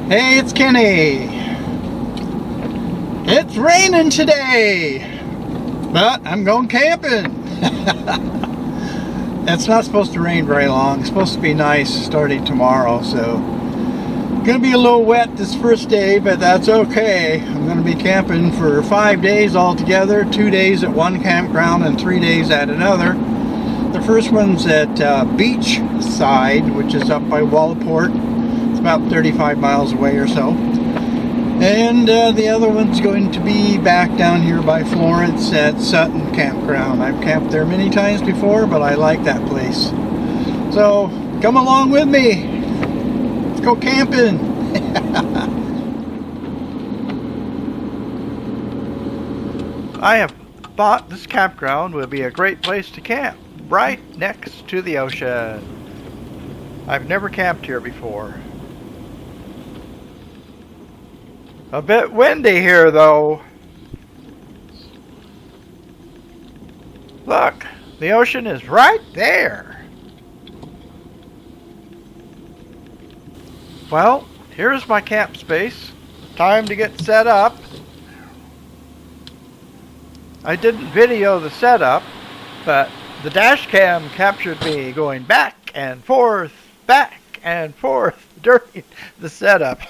Hey, it's Kenny. It's raining today, but I'm going camping. It's not supposed to rain very long. It's supposed to be nice starting tomorrow, so gonna be a little wet this first day, but that's okay. I'm gonna be camping for 5 days altogether, 2 days at one campground and 3 days at another. The first one's at Beachside, which is up by Wallaport. It's about 35 miles away or so. And the other one's going to be back down here by Florence at Sutton Campground. I've camped there many times before, but I like that place. So come along with me. Let's go camping. I have thought this campground would be a great place to camp, right next to the ocean. I've never camped here before. A bit windy here, though. Look, the ocean is right there. Well, here's my camp space. Time to get set up. I didn't video the setup, but the dash cam captured me going back and forth during the setup.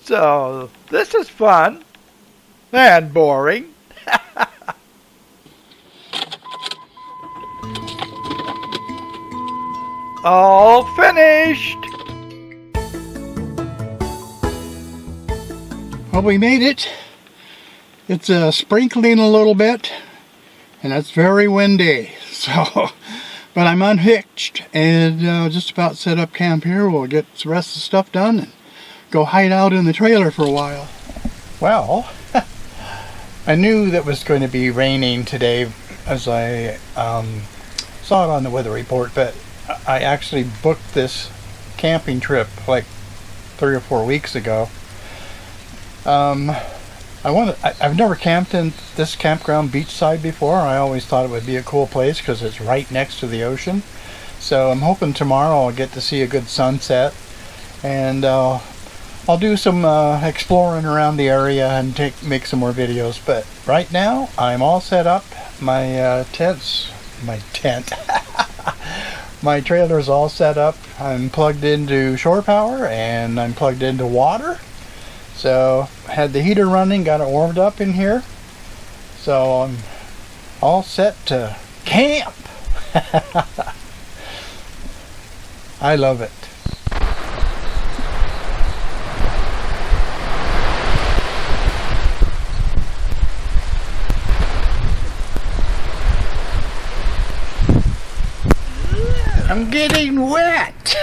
So, this is fun and boring. All finished. Well, we made it. It's sprinkling a little bit, and it's very windy. So, but I'm unhitched and just about set up camp here. We'll get the rest of the stuff done and go hide out in the trailer for a while. Well, I knew that was going to be raining today as I saw it on the weather report, but I actually booked this camping trip like 3 or 4 weeks ago. I've never camped in this campground Beachside before. I always thought it would be a cool place because it's right next to the ocean. So I'm hoping tomorrow I'll get to see a good sunset, and I'll do some exploring around the area and make some more videos. But right now I'm all set up. My my trailer's all set up. I'm plugged into shore power and I'm plugged into water. So I had the heater running, got it warmed up in here. So I'm all set to camp. I love it. I'm getting wet.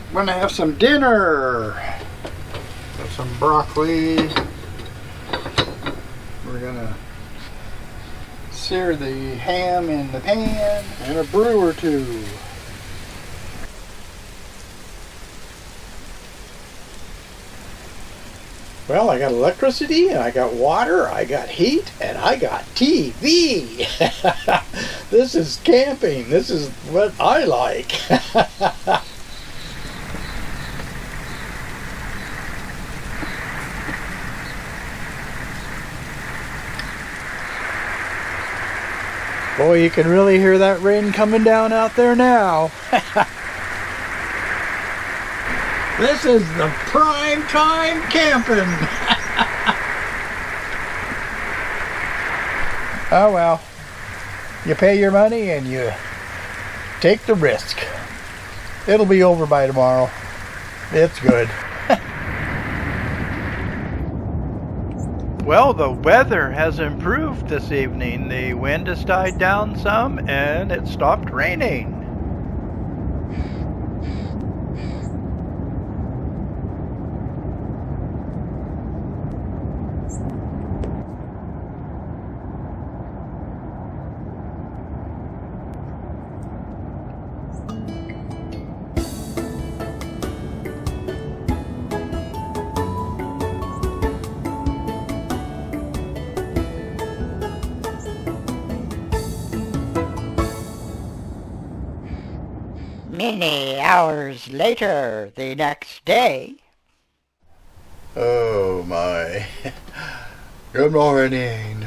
I'm gonna have some dinner. Got some broccoli. We're gonna sear the ham in the pan and a brew or two. Well, I got electricity, and I got water, I got heat, and I got TV. This is camping. This is what I like. Boy, you can really hear that rain coming down out there now. This is the prime time camping. Oh well, you pay your money and you take the risk. It'll be over by tomorrow. It's good. Well, the weather has improved this evening. The wind has died down some and it stopped raining. Many hours later, the next day. Oh my. Good morning.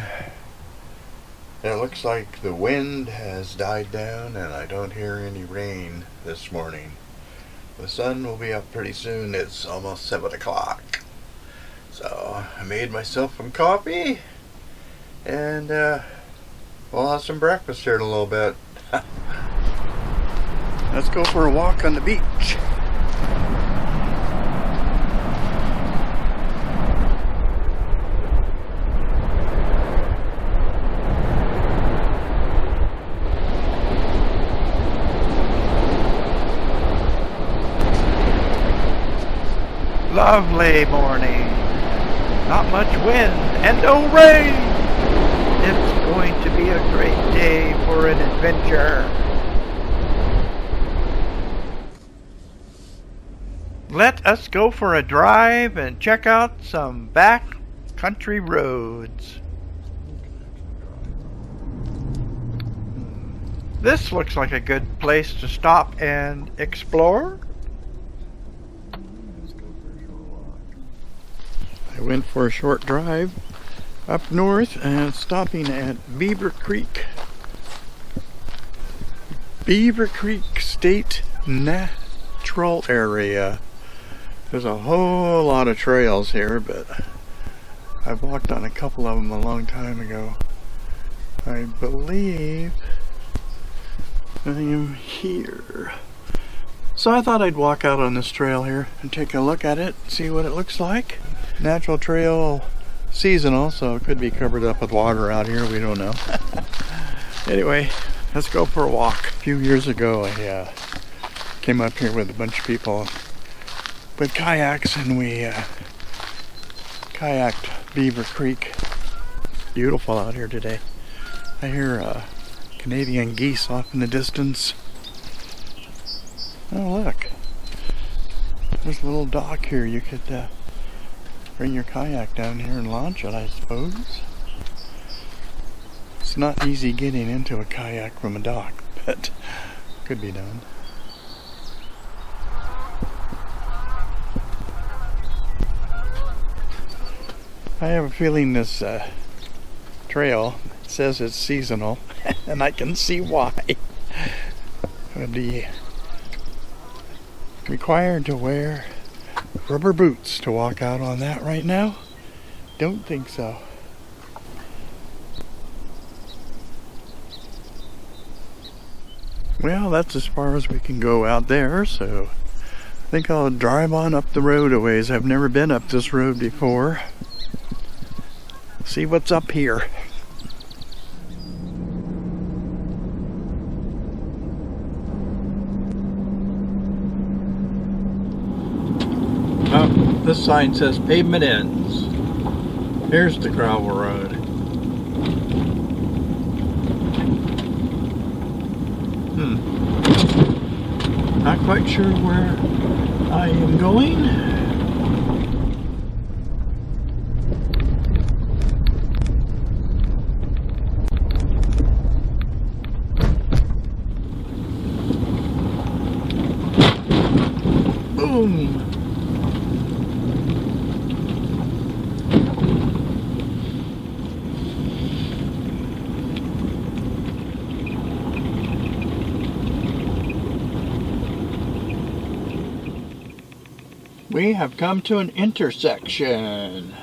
It looks like the wind has died down and I don't hear any rain this morning. The sun will be up pretty soon. It's almost 7 o'clock. So I made myself some coffee and we'll have some breakfast here in a little bit. Let's go for a walk on the beach. Lovely morning. Not much wind and no rain. It's going to be a great day for an adventure. Let us go for a drive and check out some back country roads. This looks like a good place to stop and explore. I went for a short drive up north and stopping at Beaver Creek State Natural Area. There's a whole lot of trails here, but I've walked on a couple of them a long time ago. I believe I am here. So I thought I'd walk out on this trail here and take a look at it, see what it looks like. Natural trail, seasonal, so it could be covered up with water out here, we don't know. Anyway, let's go for a walk. A few years ago I came up here with a bunch of people with kayaks and we kayaked Beaver Creek. Beautiful out here today. I hear Canadian geese off in the distance. Oh look, there's a little dock here. You could bring your kayak down here and launch it, I suppose. It's not easy getting into a kayak from a dock, but could be done. I have a feeling this trail says it's seasonal, and I can see why. I'd be required to wear rubber boots to walk out on that right now? Don't think so. Well, that's as far as we can go out there, so I think I'll drive on up the road a ways. I've never been up this road before. See what's up here. Oh, this sign says pavement ends. Here's the gravel road. Not quite sure where I am going. Boom! We have come to an intersection.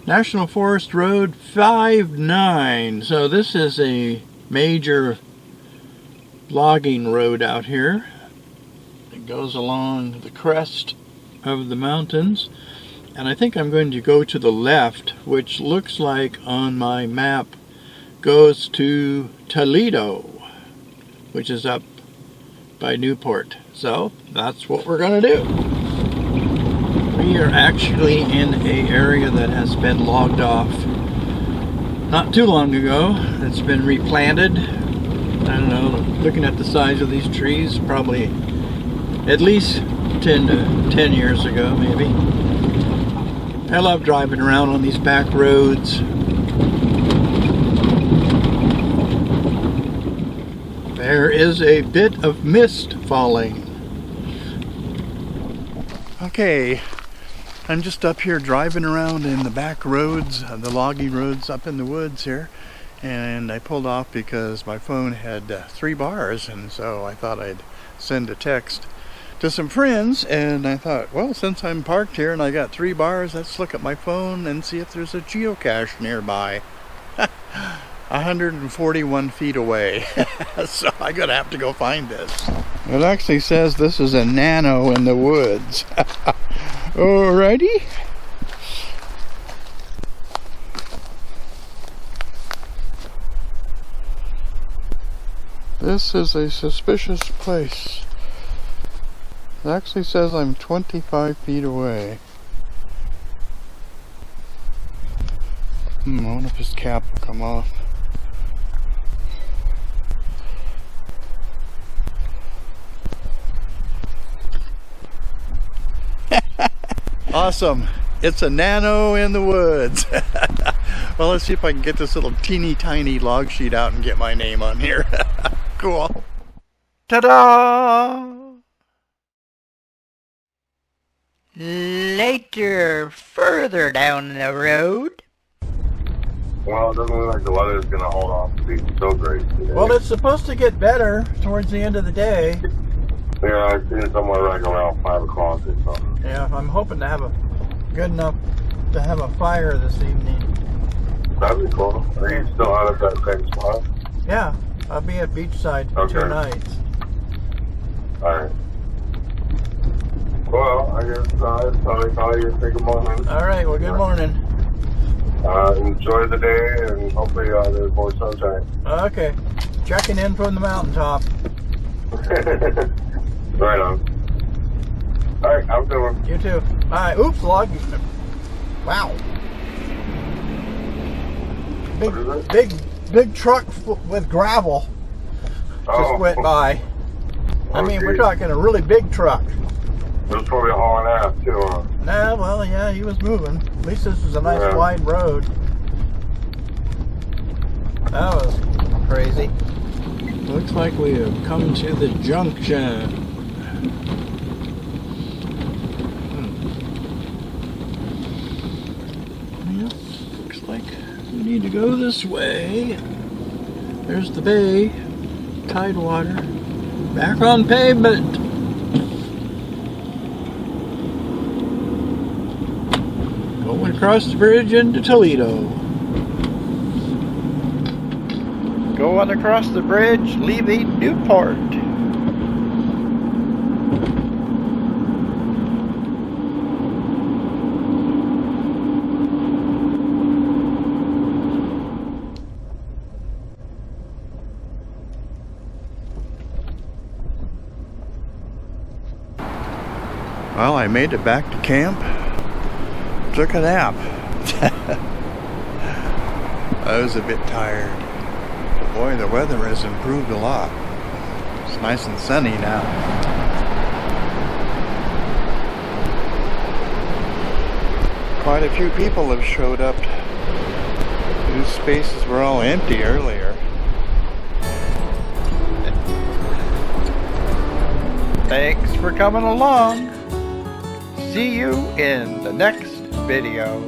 National Forest Road 59. So this is a major logging road out here. It goes along the crest of the mountains. And I think I'm going to go to the left, which looks like on my map goes to Toledo, which is up by Newport. So that's what we're going to do. We are actually in an area that has been logged off not too long ago. It's been replanted. I don't know, looking at the size of these trees, probably at least 10 years ago maybe. I love driving around on these back roads. There is a bit of mist falling. Okay, I'm just up here driving around in the back roads, the loggy roads up in the woods here. And I pulled off because my phone had 3 bars, and so I thought I'd send a text to some friends, and I thought, well, since I'm parked here and I got 3 bars, let's look at my phone and see if there's a geocache nearby. 141 feet away. So I'm gonna have to go find this. It actually says this is a nano in the woods. Alrighty. This is a suspicious place. It actually says I'm 25 feet away. I wonder if his cap will come off. Awesome. It's a nano in the woods. Well, let's see if I can get this little teeny tiny log sheet out and get my name on here. Cool. Ta-da! Later, further down the road. Well, it doesn't look like the weather is going to hold off to be so great today. Well, it's supposed to get better towards the end of the day. Yeah, I've seen it somewhere like around 5 o'clock or something. Yeah, I'm hoping to have a good enough to have a fire this evening. That'd be cool. Are you still out at that same spot? Yeah, I'll be at Beachside for 2 nights. Alright. Well, I guess I'll call you and take a moment. Alright, well, good morning. Enjoy the day, and hopefully there's more sunshine. Okay, checking in from the mountaintop. Right on. Alright, have a good one. You too. Alright, oops, log. Wow. Big truck with gravel just went by. I mean, we're talking a really big truck. It was probably a haul and a half too, huh? Nah, well, yeah, he was moving. At least this is a nice wide road. That was crazy. Looks like we have come to the junction. Yep, looks like we need to go this way. There's the bay, Tidewater. Back on pavement. Going across the bridge into Toledo. Going across the bridge, leaving Newport. Well, I made it back to camp. Took a nap. I was a bit tired. Boy, the weather has improved a lot. It's nice and sunny now. Quite a few people have showed up. These spaces were all empty earlier. Thanks for coming along. See you in the next video.